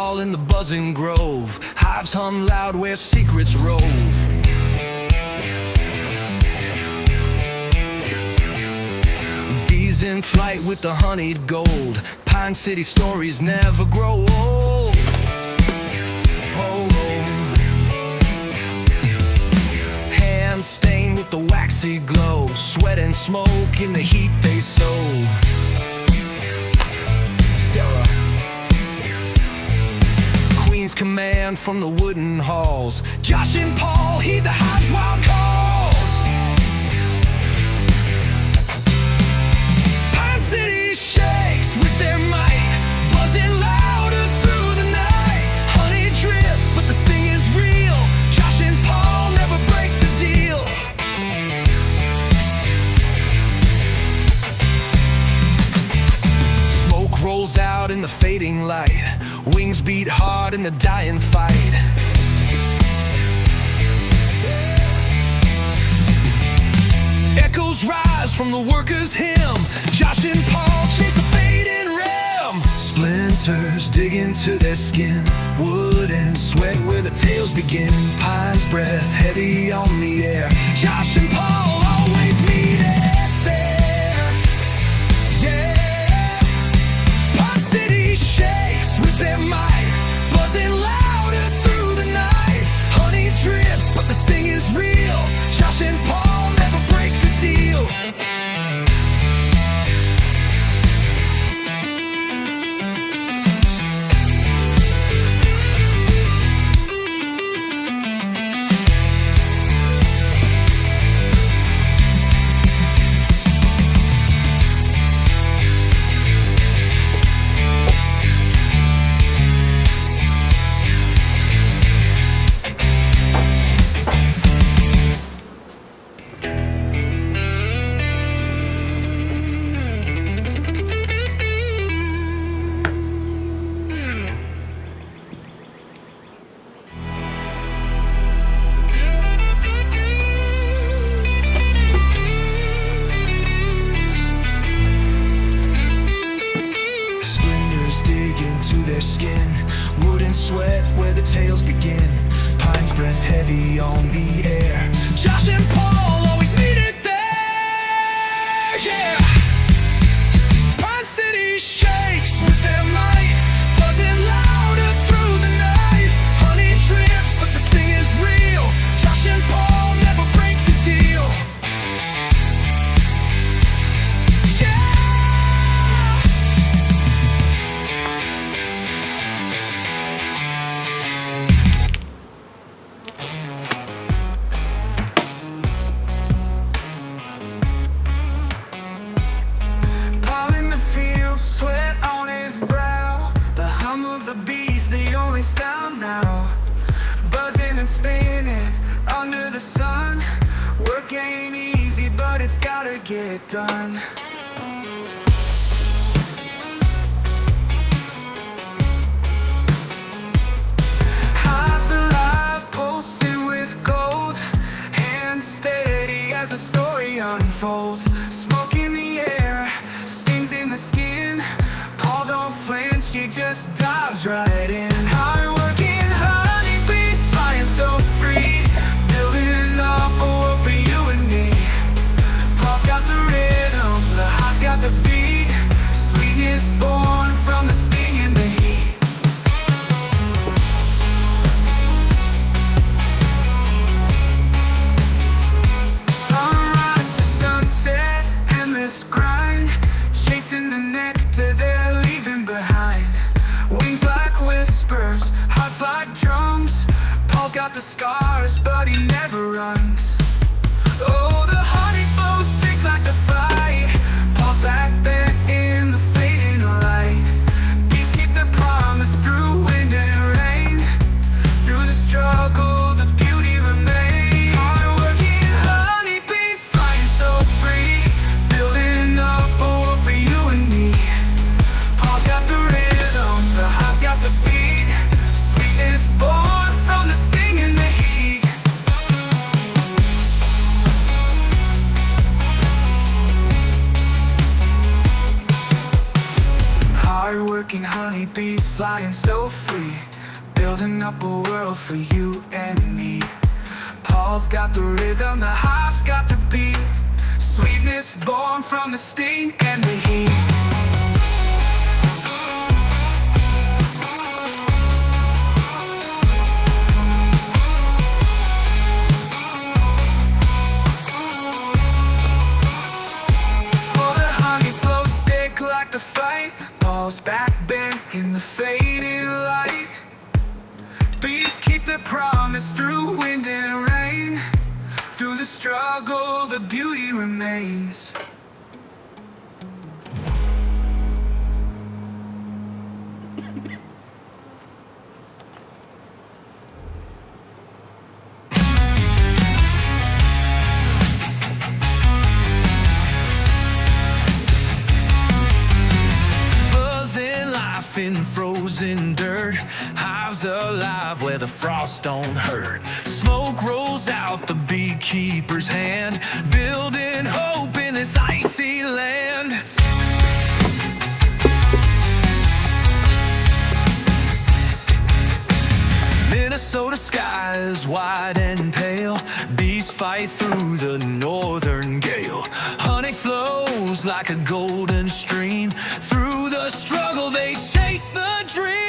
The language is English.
all in the buzzing grove. Hives hum loud where secrets rove. Bees in flight with the honeyed gold. Pine City stories never grow old. Oh, hands stained with the waxy glow. Sweat and smoke in the heat they sow. Sarah. Queen's command from the wooden halls. Josh and Paul heed the hive's wild calls. Pine City shakes with their might, buzzing louder through the night. Honey drips, but the sting is real. Josh and Paul never break the deal. Smoke rolls out in the fading light. Wings beat hard in the dying fight. Echoes rise from the workers' hymn. Josh and Paul chase a fading rim. Splinters dig into their skin. Wood and sweat where the tails begin. Pine's breath heavy on the air. Josh and Paul always meet it there. Yeah. Pine City shakes with their might, buzzing louder through the night. Honey drips, but the sting is real. Josh and Paul never break the deal. Dig into their skin. Wood and sweat where the tails begin. Pine's breath heavy on the air. Josh and Paul always meet it there. Yeah. Pine City shakes with their might, buzzing louder through the night. Honey drips, but the sting is real. Josh and Paul never break the deal. Sweat on his brow, the hum of the bees, the only sound now. Buzzing and spinning under the sun. Work ain't easy, but it's gotta get done. Hives alive, pulsing with gold. Hands steady as the story unfolds. Smoke in the air, stings in the skin. Paul don't flinch, he just dives right in. Hard-working honeybees, flying so free, building up a world for you and me. Paul's got the rhythm, the hive's got the beat. Sweetness born from the sting and the heat. Sunrise to sunset, endless grind. Chasing the nectar they're leaving behind. Wings like whispers, hearts like drums. Paul's got the scars, but he never runs. Oh, the honey flows thick like the fight. Paul's back bent in the fading light. Bees keep the promise through wind and rain. Through the struggle, the beauty remains. Hard-working honeybees, flying so free, building up a world for you and me. Paul's got the rhythm, the hive's got the beat. Sweetness born from the sting and the heat. working honeybees flying so free, building up a world for you and me. Paul's got the rhythm, the hive's got the beat, sweetness born from the sting and the heat. Like the fight, Paul's back bent in the fading light. Bees keep their promise through wind and rain. Through the struggle, the beauty remains. In frozen dirt, hives alive where the frost don't hurt. Smoke rolls out the beekeeper's hand, building hope in this icy land. Minnesota skies wide and pale, bees fight through the northern gale. Honey flows like a golden stream, through the struggle they chase the dream.